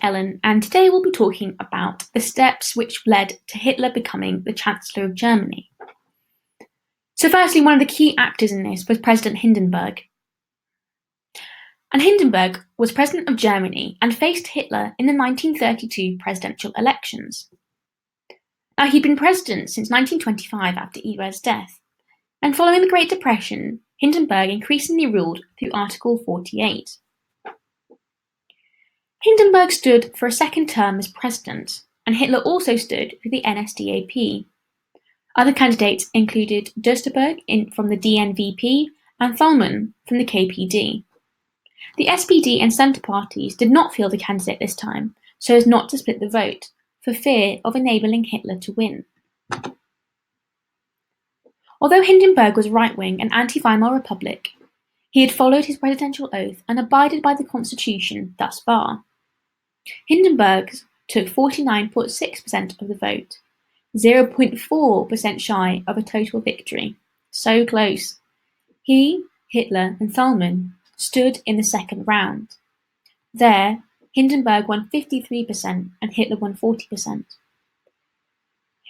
Ellen, and today we'll be talking about the steps which led to Hitler becoming the Chancellor of Germany. So firstly, one of the key actors in this was President Hindenburg. And Hindenburg was President of Germany and faced Hitler in the 1932 presidential elections. Now, he'd been president since 1925 after Hitler's death, and following the Great Depression, Hindenburg increasingly ruled through Article 48. Hindenburg stood for a second term as president, and Hitler also stood for the NSDAP. Other candidates included Duesterberg from the DNVP and Thälmann from the KPD. The SPD and Centre parties did not field a candidate this time, so as not to split the vote, for fear of enabling Hitler to win. Although Hindenburg was right-wing and anti-Weimar Republic, he had followed his presidential oath and abided by the constitution thus far. Hindenburg took 49.6% of the vote, 0.4% shy of a total victory. So close. He, Hitler, and Thälmann stood in the second round. There, Hindenburg won 53% and Hitler won 40%.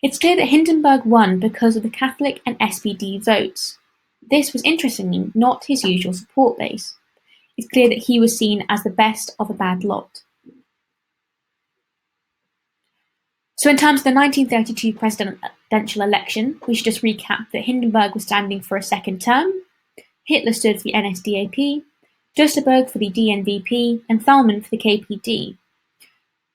It's clear that Hindenburg won because of the Catholic and SPD votes. This was interestingly not his usual support base. It's clear that he was seen as the best of a bad lot. So in terms of the 1932 presidential election, we should just recap that Hindenburg was standing for a second term, Hitler stood for the NSDAP, Duesterberg for the DNVP, and Thälmann for the KPD.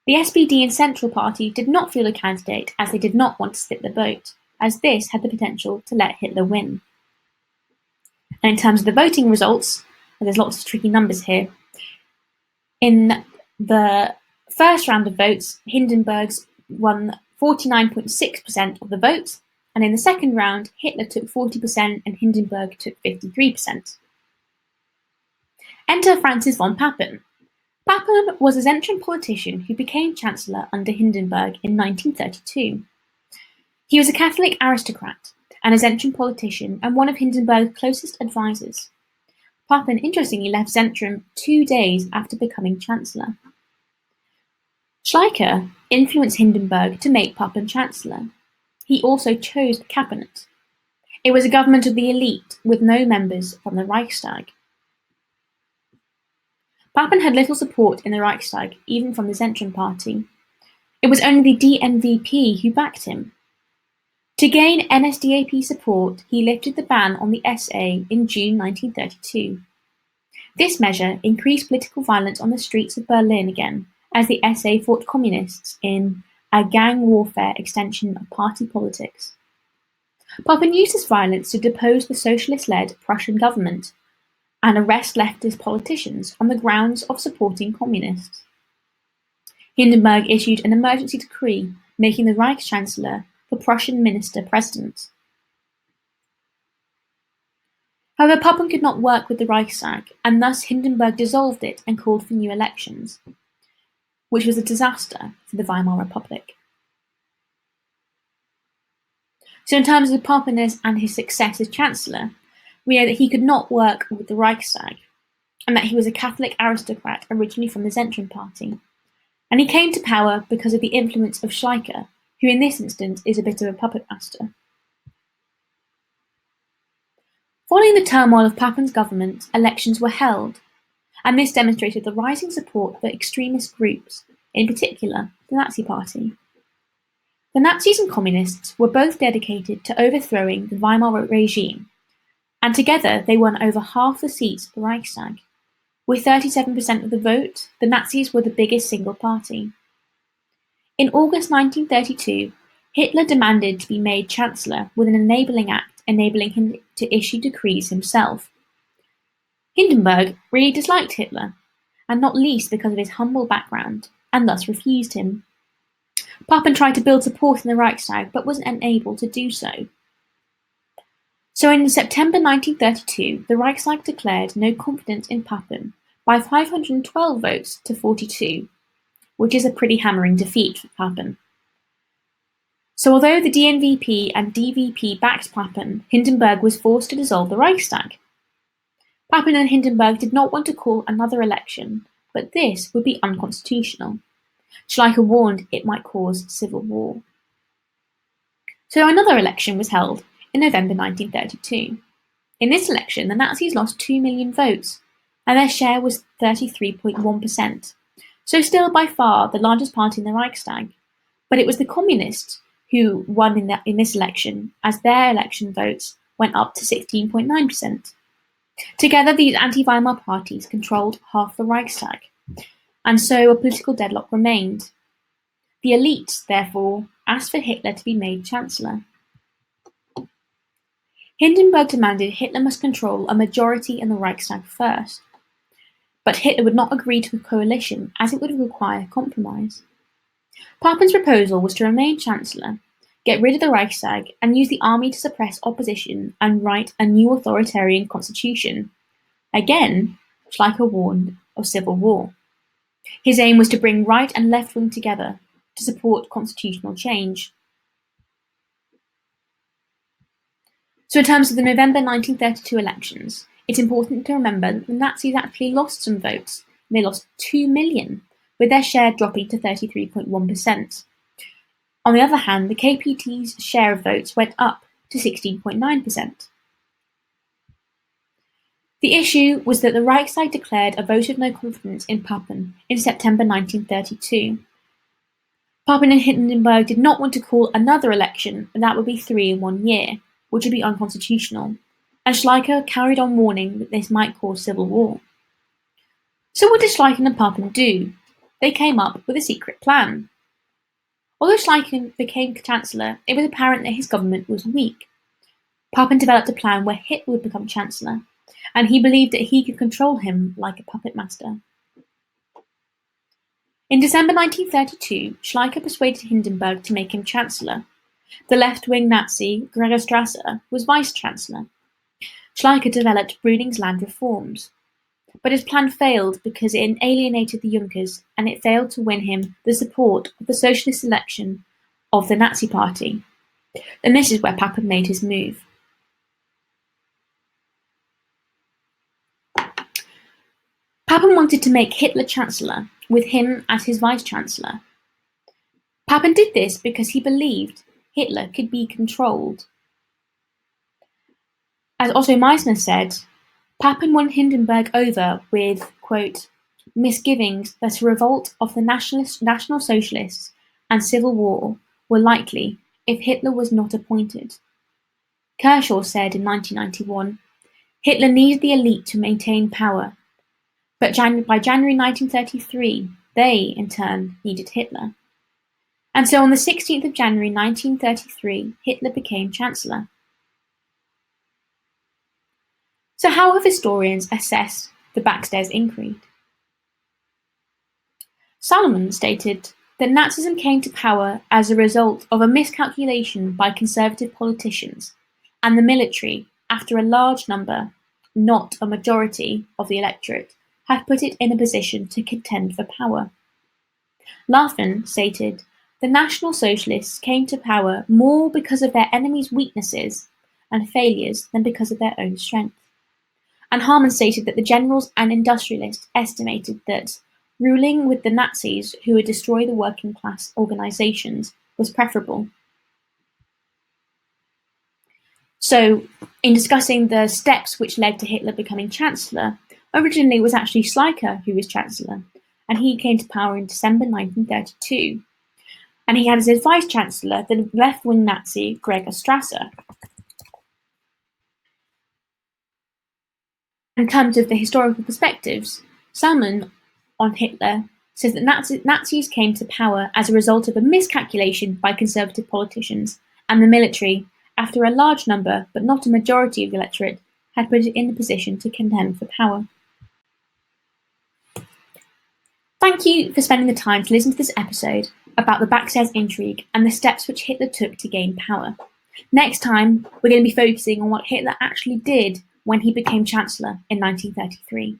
The SPD and Central Party did not field a candidate as they did not want to split the vote, as this had the potential to let Hitler win. And in terms of the voting results, there's lots of tricky numbers here. In the first round of votes, Hindenburg's won 49.6% of the vote, and in the second round, Hitler took 40% and Hindenburg took 53%. Enter Francis von Papen. Papen was a Zentrum politician who became Chancellor under Hindenburg in 1932. He was a Catholic aristocrat and a Zentrum politician and one of Hindenburg's closest advisors. Papen interestingly left Zentrum 2 days after becoming Chancellor. Schleicher influenced Hindenburg to make Papen Chancellor. He also chose the cabinet. It was a government of the elite with no members from the Reichstag. Papen had little support in the Reichstag, even from the Zentrum party. It was only the DNVP who backed him. To gain NSDAP support, he lifted the ban on the SA in June 1932. This measure increased political violence on the streets of Berlin again, as the SA fought communists in a gang warfare extension of party politics. Papen used this violence to depose the socialist-led Prussian government and arrest leftist politicians on the grounds of supporting communists. Hindenburg issued an emergency decree making the Reichschancellor the Prussian minister-president. However, Papen could not work with the Reichstag, and thus Hindenburg dissolved it and called for new elections, which was a disaster for the Weimar Republic. So in terms of Papen and his success as Chancellor, we know that he could not work with the Reichstag, and that he was a Catholic aristocrat originally from the Zentrum party, and he came to power because of the influence of Schleicher, who in this instance is a bit of a puppet master. Following the turmoil of Papen's government, elections were held, and this demonstrated the rising support for extremist groups, in particular the Nazi Party. The Nazis and Communists were both dedicated to overthrowing the Weimar regime, and together they won over half the seats of the Reichstag. With 37% of the vote, the Nazis were the biggest single party. In August 1932, Hitler demanded to be made Chancellor with an enabling act enabling him to issue decrees himself. Hindenburg really disliked Hitler, and not least because of his humble background, and thus refused him. Papen tried to build support in the Reichstag, but was unable to do so. So in September 1932, the Reichstag declared no confidence in Papen by 512 votes to 42, which is a pretty hammering defeat for Papen. So although the DNVP and DVP backed Papen, Hindenburg was forced to dissolve the Reichstag. Papen and Hindenburg did not want to call another election, but this would be unconstitutional. Schleicher warned it might cause civil war. So another election was held in November 1932. In this election, the Nazis lost 2 million votes, and their share was 33.1%, so still by far the largest party in the Reichstag. But it was the Communists who won in this election, as their election votes went up to 16.9%. Together, these anti-Weimar parties controlled half the Reichstag, and so a political deadlock remained. The elites, therefore, asked for Hitler to be made Chancellor. Hindenburg demanded Hitler must control a majority in the Reichstag first, but Hitler would not agree to a coalition as it would require compromise. Papen's proposal was to remain Chancellor, get rid of the Reichstag, and use the army to suppress opposition and write a new authoritarian constitution. Again, Schleicher warned of civil war. His aim was to bring right and left wing together to support constitutional change. So in terms of the November 1932 elections, it's important to remember that the Nazis actually lost some votes. They lost 2 million, with their share dropping to 33.1%. On the other hand, the KPT's share of votes went up to 16.9%. The issue was that the Reichstag declared a vote of no confidence in Papen in September 1932. Papen and Hindenburg did not want to call another election, and that would be 3 in 1 year, which would be unconstitutional, and Schleicher carried on warning that this might cause civil war. So what did Schleicher and Papen do? They came up with a secret plan. Although Schleicher became Chancellor, it was apparent that his government was weak. Papen developed a plan where Hitler would become Chancellor, and he believed that he could control him like a puppet master. In December 1932, Schleicher persuaded Hindenburg to make him Chancellor. The left-wing Nazi, Gregor Strasser, was Vice-Chancellor. Schleicher developed Brüning's land reforms. But his plan failed because it alienated the Junkers, and it failed to win him the support of the socialist selection of the Nazi Party. And this is where Papen made his move. Papen wanted to make Hitler Chancellor, with him as his Vice-Chancellor. Papen did this because he believed Hitler could be controlled. As Otto Meissner said, Papen won Hindenburg over with, quote, misgivings that a revolt of the National Socialists and civil war were likely if Hitler was not appointed. Kershaw said in 1991, Hitler needed the elite to maintain power, but by January 1933, they, in turn, needed Hitler. And so on the 16th of January 1933, Hitler became Chancellor. So how have historians assessed the Backstairs Intrigue? Salomon stated that Nazism came to power as a result of a miscalculation by conservative politicians and the military after a large number, not a majority, of the electorate had put it in a position to contend for power. Laffan stated, the National Socialists came to power more because of their enemies' weaknesses and failures than because of their own strength. And Harman stated that the generals and industrialists estimated that ruling with the Nazis, who would destroy the working class organizations, was preferable. So, in discussing the steps which led to Hitler becoming Chancellor, originally it was actually Schleicher who was Chancellor, and he came to power in December 1932. And he had as his Vice-Chancellor the left-wing Nazi Gregor Strasser. In terms of the historical perspectives, Salmon on Hitler says that Nazis came to power as a result of a miscalculation by conservative politicians and the military after a large number, but not a majority of the electorate, had put it in a position to contend for power. Thank you for spending the time to listen to this episode about the Backstairs Intrigue and the steps which Hitler took to gain power. Next time, we're going to be focusing on what Hitler actually did when he became Chancellor in 1933.